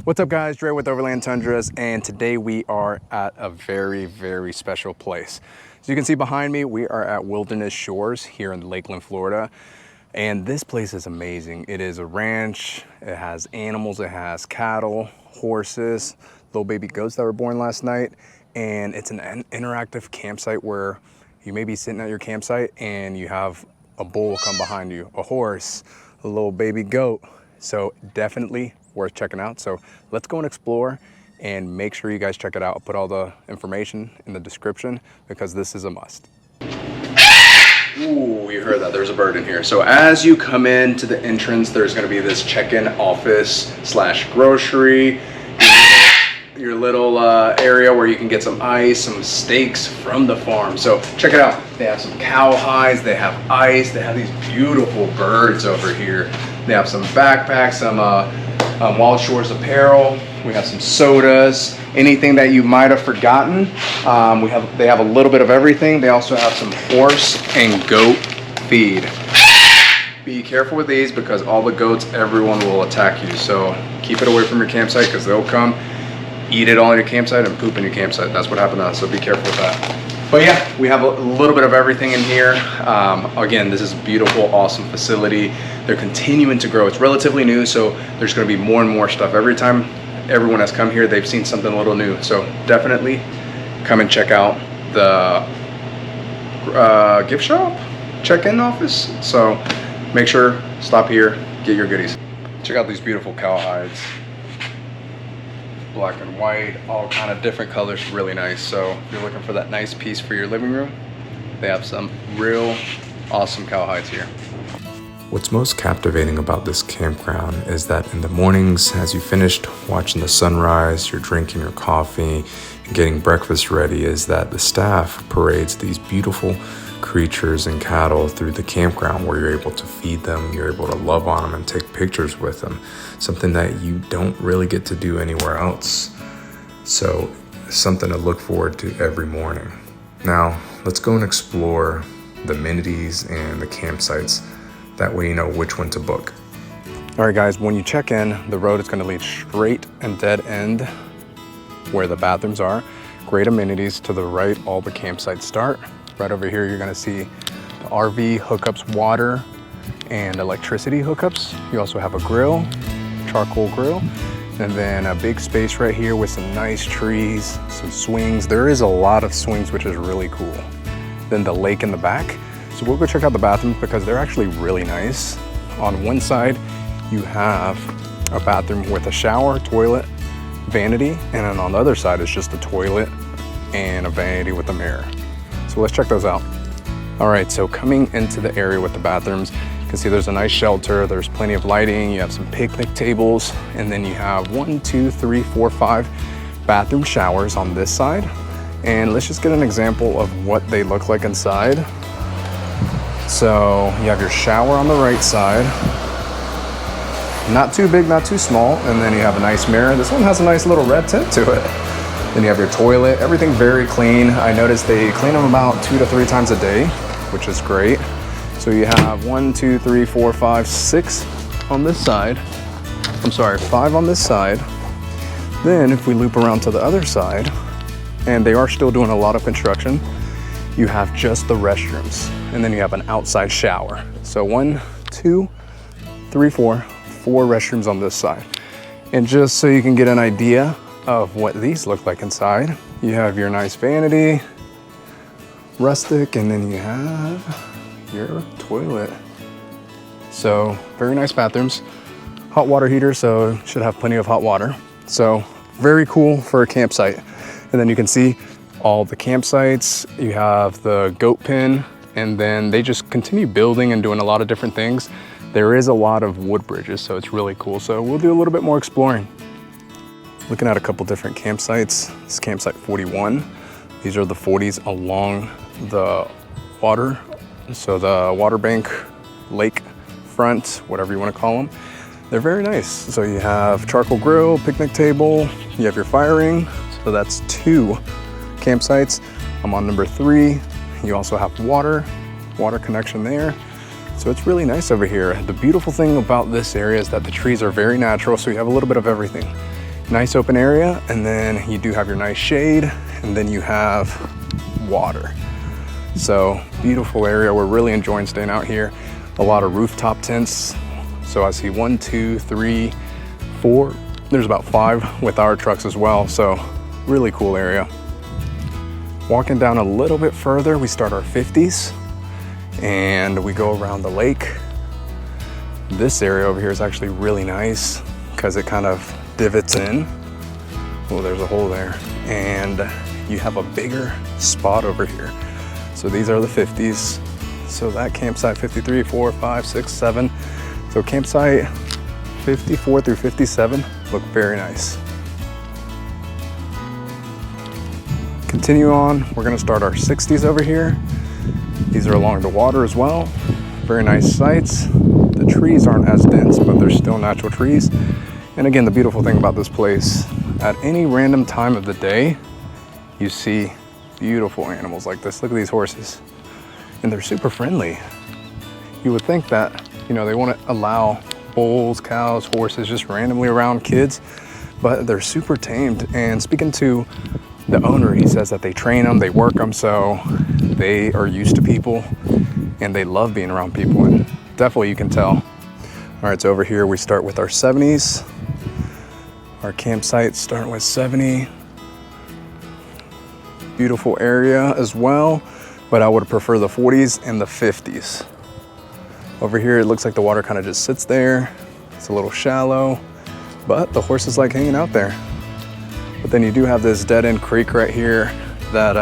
What's up guys, Dre with Overland Tundras, and today we are at a very special place. As you can see behind me, we are at Wilderness Shores here in Lakeland, Florida. And this place is amazing. It is a ranch, it has animals, it has cattle, horses, little baby goats that were born last night. And it's an interactive campsite where you may be sitting at your campsite and you have a bull come behind you, a horse, a little baby goat. So definitely worth checking out. So let's go and explore and make sure you guys check it out. I'll put all the information in the description because this is a must. Ooh, you heard that, there's a bird in here. So as you come into the entrance, there's gonna be this check-in office / grocery, your little area where you can get some ice, some steaks from the farm. So check it out. They have some cow hides, they have ice, they have these beautiful birds over here. They have some backpacks, some Wild Shores apparel. We have some sodas, anything that you might have forgotten. They have a little bit of everything. They also have some horse and goat feed. Be careful with these because all the goats, everyone will attack you. So keep it away from your campsite because they'll come, eat it all in your campsite and poop in your campsite. That's what happened to us, so be careful with that. But yeah, we have a little bit of everything in here. Again, this is a beautiful, awesome facility. They're continuing to grow. It's relatively new, so there's gonna be more and more stuff. Every time everyone has come here, they've seen something a little new. So definitely come and check out the gift shop, check-in office. So make sure, stop here, get your goodies. Check out these beautiful cow hides. Black and white, all kind of different colors, really nice. So if you're looking for that nice piece for your living room, they have some real awesome cow hides here. What's most captivating about this campground is that in the mornings, as you finished watching the sunrise, you're drinking your coffee and getting breakfast ready, is that the staff parades these beautiful creatures and cattle through the campground where you're able to feed them, you're able to love on them and take pictures with them, something that you don't really get to do anywhere else. So something to look forward to every morning. Now let's go and explore the amenities and the campsites. That way you know which one to book. All right guys, when you check in, the road is gonna lead straight and dead end where the bathrooms are. Great amenities to the right, all the campsites start. Right over here, you're gonna see the RV hookups, water and electricity hookups. You also have a grill, charcoal grill, and then a big space right here with some nice trees, some swings. There is a lot of swings, which is really cool. Then the lake in the back. So we'll go check out the bathrooms because they're actually really nice. On one side, you have a bathroom with a shower, toilet, vanity, and then on the other side is just a toilet and a vanity with a mirror. So let's check those out. All right, so coming into the area with the bathrooms, you can see there's a nice shelter, there's plenty of lighting, you have some picnic tables, and then you have 1, 2, 3, 4, 5 bathroom showers on this side. And let's just get an example of what they look like inside. So you have your shower on the right side, not too big, not too small, and then you have a nice mirror. This one has a nice little red tint to it. Then you have your toilet, everything very clean. I noticed they clean them about 2 to 3 times a day, which is great. So you have 1, 2, 3, 4, 5, 6 on this side. I'm sorry, 5 on this side. Then if we loop around to the other side, and they are still doing a lot of construction, you have just the restrooms. And then you have an outside shower. So 1, 2, 3, 4 restrooms on this side. And just so you can get an idea of what these look like inside, you have your nice vanity, rustic, and then you have your toilet. So very nice bathrooms, hot water heater, so should have plenty of hot water. So very cool for a campsite. And then you can see all the campsites, you have the goat pen, and then they just continue building and doing a lot of different things. There is a lot of wood bridges, so it's really cool. So we'll do a little bit more exploring. Looking at a couple different campsites. This is campsite 41. These are the 40s along the water. So the water bank, lake front, whatever you want to call them. They're very nice. So you have charcoal grill, picnic table, you have your fire ring. So that's 2 campsites. I'm on number 3. You also have water connection there. So it's really nice over here. The beautiful thing about this area is that the trees are very natural, so you have a little bit of everything. Nice open area, and then you do have your nice shade, and then you have water. So beautiful area. We're really enjoying staying out here. A lot of rooftop tents. So I see 1, 2, 3, 4. There's about 5 with our trucks as well. So really cool area. Walking down a little bit further, we start our 50s and we go around the lake. This area over here is actually really nice because it kind of divots in. Well, there's a hole there, and you have a bigger spot over here. So these are the 50s. So that campsite 53, 4, 5, 6, 7. So campsite 54 through 57 look very nice. Continue on, we're gonna start our 60s over here. These are along the water as well. Very nice sights. The trees aren't as dense, but they're still natural trees. And again, the beautiful thing about this place, at any random time of the day, you see beautiful animals like this. Look at these horses. And they're super friendly. You would think that, you know, they want to allow bulls, cows, horses just randomly around kids, but they're super tamed. And speaking to the owner, he says that they train them, they work them, so they are used to people and they love being around people. And definitely you can tell. All right, so over here we start with our 70s. Our campsite starting with 70. Beautiful area as well, but I would prefer the 40s and the 50s. Over here, it looks like the water kind of just sits there. It's a little shallow, but the horses like hanging out there. But then you do have this dead-end creek right here that,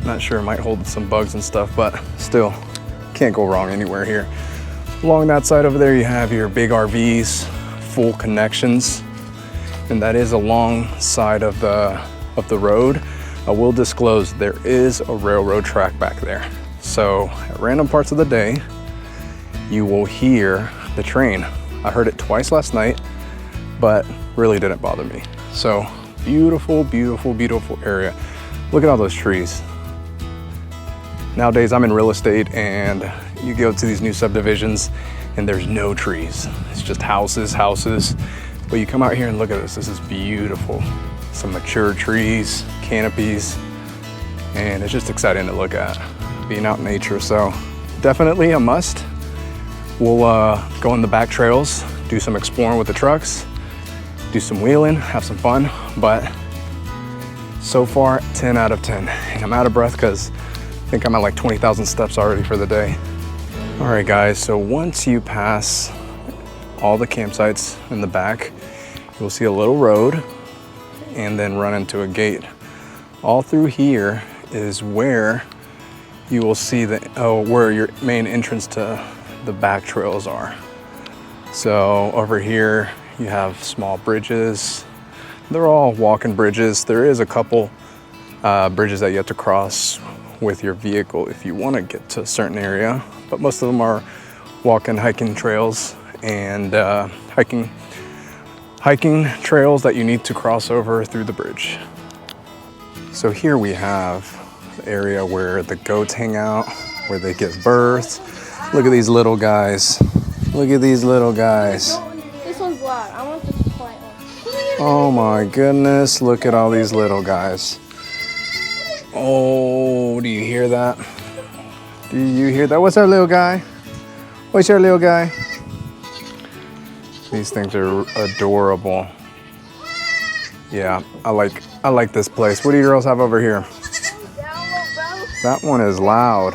not sure, might hold some bugs and stuff, but still can't go wrong anywhere here. Along that side over there, you have your big RVs, full connections, and that is alongside of the road. I will disclose there is a railroad track back there. So at random parts of the day, you will hear the train. I heard it twice last night, but really didn't bother me. So beautiful, beautiful, beautiful area. Look at all those trees. Nowadays I'm in real estate and you go to these new subdivisions and there's no trees. It's just houses, houses. But you come out here and look at this. This is beautiful. Some mature trees, canopies, and it's just exciting to look at, being out in nature. So definitely a must. We'll go on the back trails, do some exploring with the trucks, do some wheeling, have some fun. But so far, 10 out of 10. And I'm out of breath because I think I'm at like 20,000 steps already for the day. All right, guys, so once you pass all the campsites in the back, you'll see a little road and then run into a gate. All through here is where you will see where your main entrance to the back trails are. So over here you have small bridges. They're all walking bridges. There is a couple bridges that you have to cross with your vehicle if you want to get to a certain area, but most of them are walking, hiking trails and hiking trails that you need to cross over through the bridge. So here we have the area where the goats hang out, where they give birth. Look at these little guys. Look at these little guys. This one's loud. I want this quiet one. Oh my goodness, look at all these little guys. Oh, do you hear that? Do you hear that? What's our little guy? What's your little guy? These things are adorable. Yeah, I like this place. What do you girls have over here? That one is loud.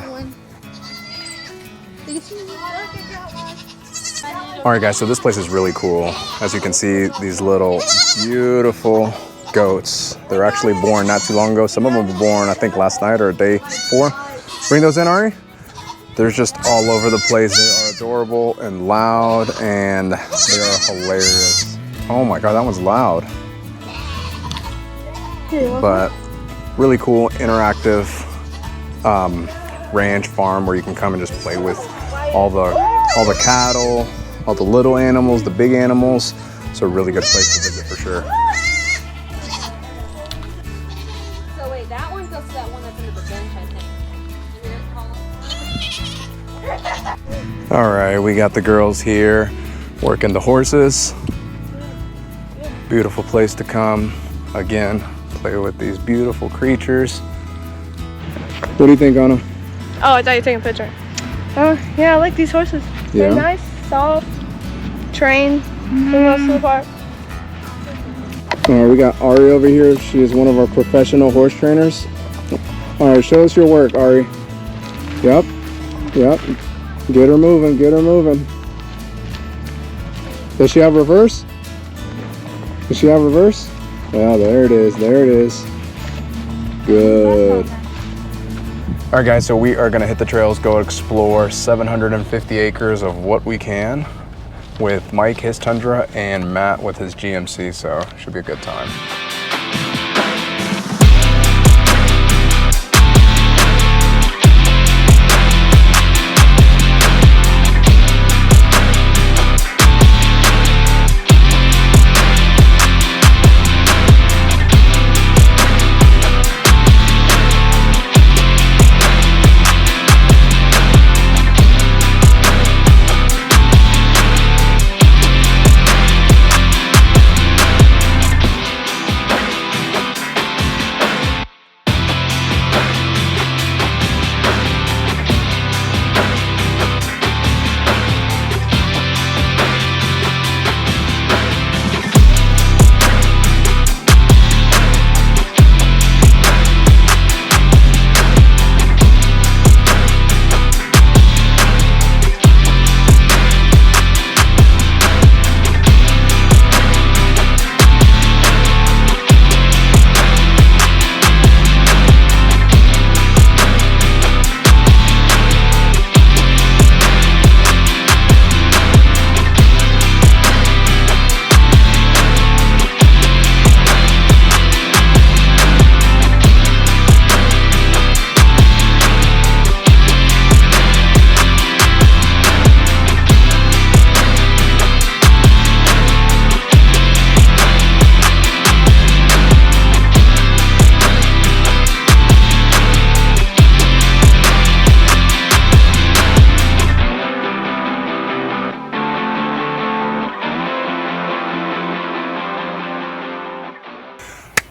All right, guys, so this place is really cool. As you can see, these little beautiful goats. They're actually born not too long ago. Some of them were born, I think, last night or a day before. Bring those in, Ari. They're just all over the place. They are adorable and loud, and they are hilarious. Oh my God, that one's loud. But really cool, interactive ranch farm where you can come and just play with all the cattle, all the little animals, the big animals. It's a really good place to visit for sure. So wait, that one goes to that one that's under the bench, I think. All right, we got the girls here working the horses. Beautiful place to come. Again, play with these beautiful creatures. What do you think, Anna? Oh, I thought you were taking a picture. Yeah, I like these horses. Yeah. They're nice, soft, trained for the most of the part. We got Ari over here. She is one of our professional horse trainers. All right, show us your work, Ari. Yep. Get her moving, get her moving. Does she have reverse? Does she have reverse? Yeah, there it is, there it is. Good. All right, guys, so we are gonna hit the trails, go explore 750 acres of what we can with Mike, his Tundra, and Matt with his GMC, so should be a good time.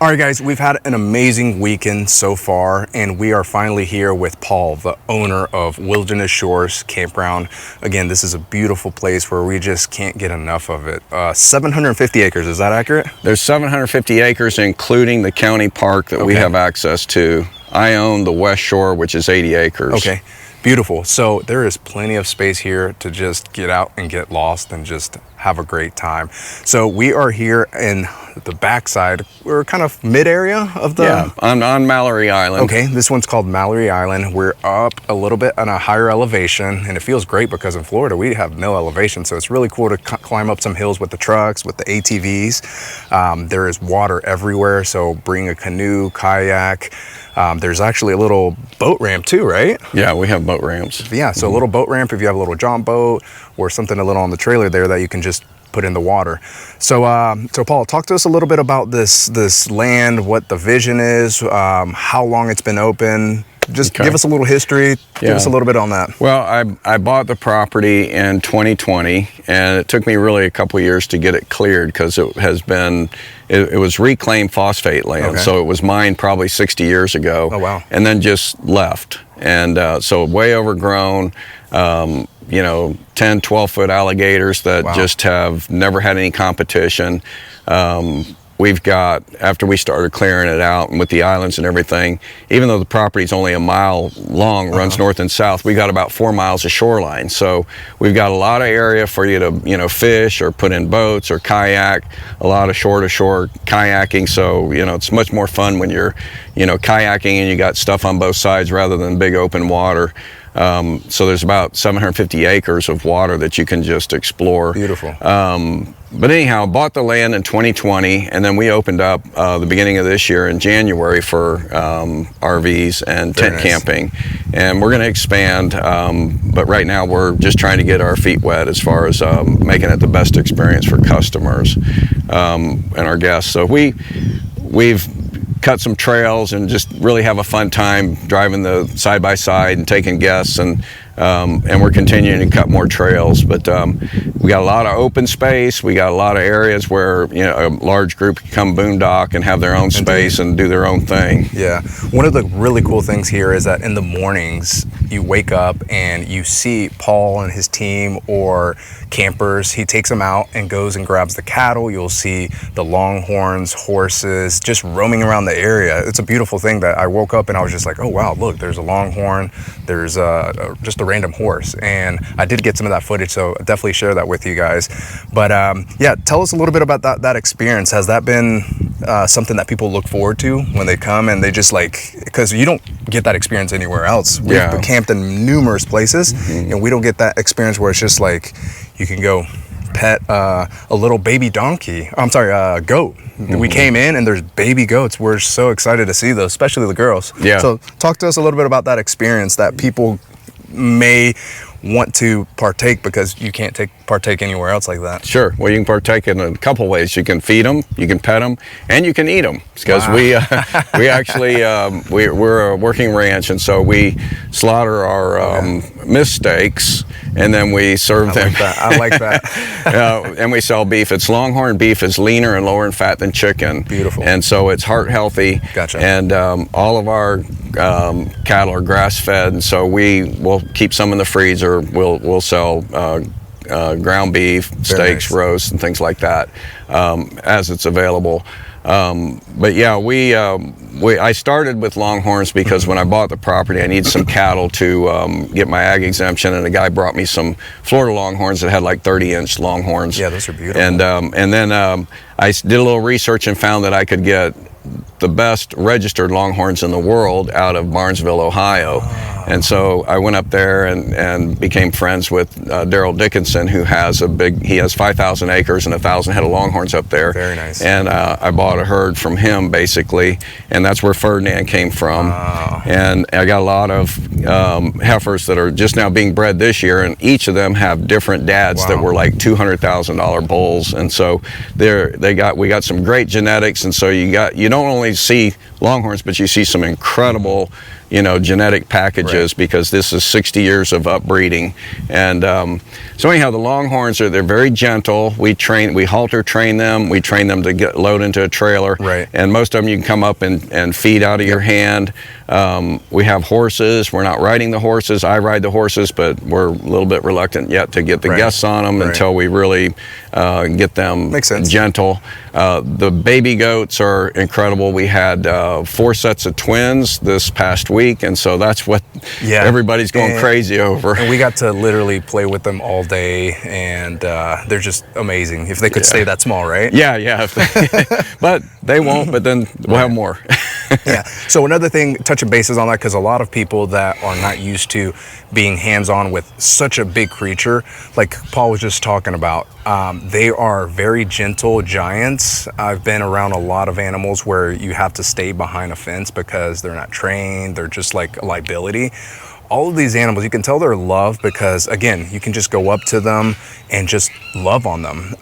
All right, guys, we've had an amazing weekend so far, and we are finally here with Paul, the owner of Wilderness Shores Campground. Again, this is a beautiful place where we just can't get enough of it. 750 acres, is that accurate? There's 750 acres, including the county park that we have access to. I own the West Shore, which is 80 acres. Okay, beautiful. So there is plenty of space here to just get out and get lost and just have a great time. So we are here in the backside. We're kind of mid area of the... Yeah, on Mallory Island. Okay, this one's called Mallory Island. We're up a little bit on a higher elevation, and it feels great because in Florida we have no elevation, so it's really cool to climb up some hills with the trucks, with the ATVs. There is water everywhere, so bring a canoe, kayak. There's actually a little boat ramp too, right? Yeah, we have boat ramps. Yeah, so a little boat ramp if you have a little jump boat or something a little on the trailer there that you can just put in the water. So so Paul, talk to us a little bit about this land, what the vision is, how long it's been open. Just give us a little history, give us a little bit on that. Well, I bought the property in 2020, and it took me really a couple years to get it cleared because it has been, it was reclaimed phosphate land, so it was mined probably 60 years ago. Oh, wow. And then just left. And so way overgrown, you know, 10, 12-foot alligators that just have never had any competition. We've got, after we started clearing it out and with the islands and everything, even though the property's only a mile long, runs north and south, we got about 4 miles of shoreline. So we've got a lot of area for you to, you know, fish or put in boats or kayak, a lot of shore-to-shore kayaking. So, you know, it's much more fun when you're, you know, kayaking and you got stuff on both sides rather than big open water. So there's about 750 acres of water that you can just explore. Beautiful. But anyhow, bought the land in 2020, and then we opened up the beginning of this year in January for RVs and tent camping. And we're going to expand, but right now we're just trying to get our feet wet as far as making it the best experience for customers and our guests. So we've cut some trails and just really have a fun time driving the side-by-side and taking guests. And and we're continuing to cut more trails. But we got a lot of open space. We got a lot of areas where, you know, a large group can come boondock and have their own space and do their own thing. Yeah. One of the really cool things here is that in the mornings you wake up and you see Paul and his team or campers. He takes them out and goes and grabs the cattle. You'll see the longhorns, horses, just roaming around the area. It's a beautiful thing that I woke up and I was just like, oh wow, look, there's a longhorn, there's just a random horse. And I did get some of that footage, so I'll definitely share that with you guys. But yeah, tell us a little bit about that experience. Has that been something that people look forward to when they come, and they just like, because you don't get that experience anywhere else. We've camped in numerous places, and we don't get that experience where it's just like you can go pet a little baby donkey. I'm sorry, goat. We came in and there's baby goats. We're so excited to see those, especially the girls. Yeah. So talk to us a little bit about that experience that people may want to partake, because you can't partake anywhere else like that. Sure. Well, you can partake in a couple ways. You can feed them, you can pet them, and you can eat them. Because we actually we're a working ranch, and so we slaughter our mistakes, and then we serve them. I like that. And we sell beef. It's longhorn beef. It's leaner and lower in fat than chicken. Beautiful. And so it's heart healthy. Gotcha. And all of our cattle are grass fed, and so we will keep some in the freezer. We'll sell ground beef, steaks, roasts, and things like that as it's available. But yeah, I started with longhorns because when I bought the property, I needed some cattle to get my ag exemption, and a guy brought me some Florida longhorns that had like 30-inch longhorns. Yeah, those are beautiful. And then I did a little research and found that I could get the best registered longhorns in the world out of Barnesville, Ohio. And so I went up there and became friends with Daryl Dickinson, who has he has 5,000 acres and 1,000 head of longhorns up there. Very nice. And I bought a herd from him, basically, and that's where Ferdinand came from. Wow. And I got a lot of heifers that are just now being bred this year, and each of them have different dads that were like $200,000 bulls. And so we got some great genetics, and so you don't only see longhorns, but you see some incredible, genetic packages, because this is 60 years of upbreeding. And so anyhow, the longhorns they're very gentle. We halter train them. We train them to load into a trailer. Right. And most of them you can come up and feed out of your hand. We have horses. We're not riding the horses. I ride the horses, but we're a little bit reluctant yet to get the guests on them until we really get them gentle. The baby goats are incredible. We had 4 sets of twins this past week, and so that's what everybody's going crazy over. And we got to literally play with them all day, and they're just amazing. If they could stay that small, right? Yeah. But they won't, but then we'll have more. Yeah. So another thing, touching bases on that, because a lot of people that are not used to being hands-on with such a big creature, like Paul was just talking about, they are very gentle giants. I've been around a lot of animals where you have to stay behind a fence because they're not trained. They're just like a liability. All of these animals, you can tell they're loved because, again, you can just go up to them and just love on them.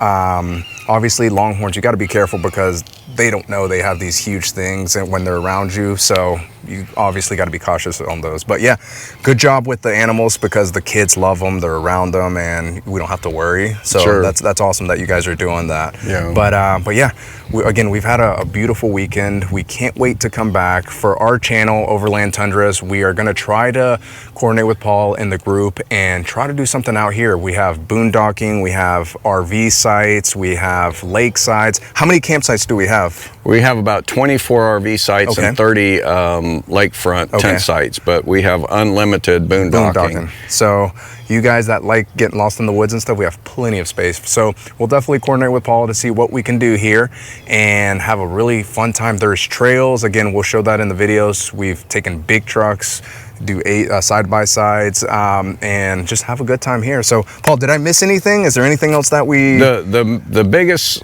Obviously, longhorns, you got to be careful because they don't know they have these huge things and when they're around you. So you obviously got to be cautious on those. But yeah, good job with the animals because the kids love them, they're around them, and we don't have to worry. So that's awesome that you guys are doing that. Yeah. But yeah, we've had a beautiful weekend. We can't wait to come back. For our channel, Overland Tundras, we are going to try to coordinate with Paul and the group and try to do something out here. We have boondocking, we have RV sites, we have lake sites. How many campsites do we have? We have about 24 RV sites and 30 lakefront tent sites, but we have unlimited boondocking. So you guys that like getting lost in the woods and stuff, we have plenty of space. So we'll definitely coordinate with Paul to see what we can do here and have a really fun time. There's trails. Again, we'll show that in the videos. We've taken big trucks, do 8 side-by-sides, and just have a good time here. So Paul, did I miss anything? Is there anything else that we... The biggest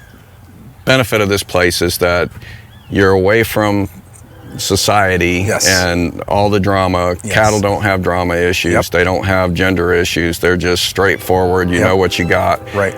benefit of this place is that you're away from society Yes. and all the drama. Yes. Cattle don't have drama issues. Yep. They don't have gender issues. They're just straightforward. You Yep. know what you got. Right.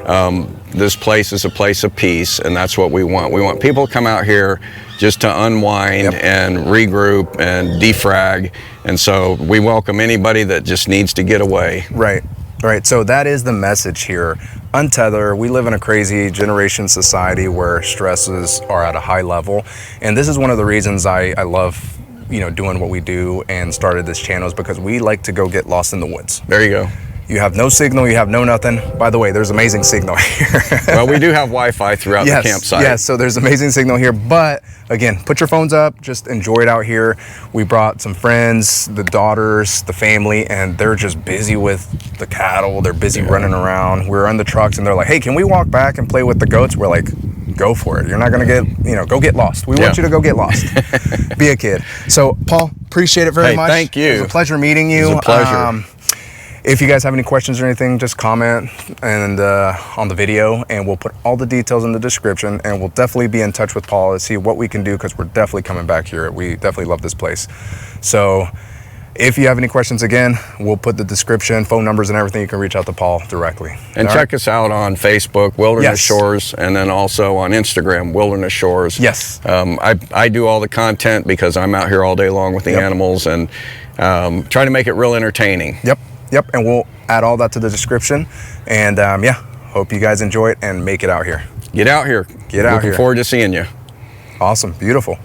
This place is a place of peace, and that's what we want. We want people to come out here just to unwind Yep. and regroup and defrag. And so we welcome anybody that just needs to get away. Right. Right. So that is the message here. Untether. We live in a crazy generation society where stresses are at a high level. And this is one of the reasons I love, doing what we do and started this channel, is because we like to go get lost in the woods. There you go. You have no signal, you have no nothing. By the way, there's amazing signal here. Well, we do have Wi-Fi throughout the campsite. Yes, so there's amazing signal here. But again, put your phones up, just enjoy it out here. We brought some friends, the daughters, the family, and they're just busy with the cattle. They're busy running around. We're on the trucks and they're like, hey, can we walk back and play with the goats? We're like, go for it. You're not gonna get, go get lost. We want you to go get lost. Be a kid. So Paul, appreciate it very much. Thank you. It was a pleasure meeting you. It was a pleasure. If you guys have any questions or anything, just comment and on the video, and we'll put all the details in the description, and we'll definitely be in touch with Paul to see what we can do, because we're definitely coming back here. We definitely love this place. So if you have any questions, again, we'll put the description, phone numbers and everything. You can reach out to Paul directly. And check us out on Facebook, Wilderness Shores, and then also on Instagram, Wilderness Shores. Yes. I do all the content because I'm out here all day long with the animals, and try to make it real entertaining. Yep, and we'll add all that to the description. And hope you guys enjoy it and make it out here. Get out here. Get out here. Looking forward to seeing you. Awesome, beautiful.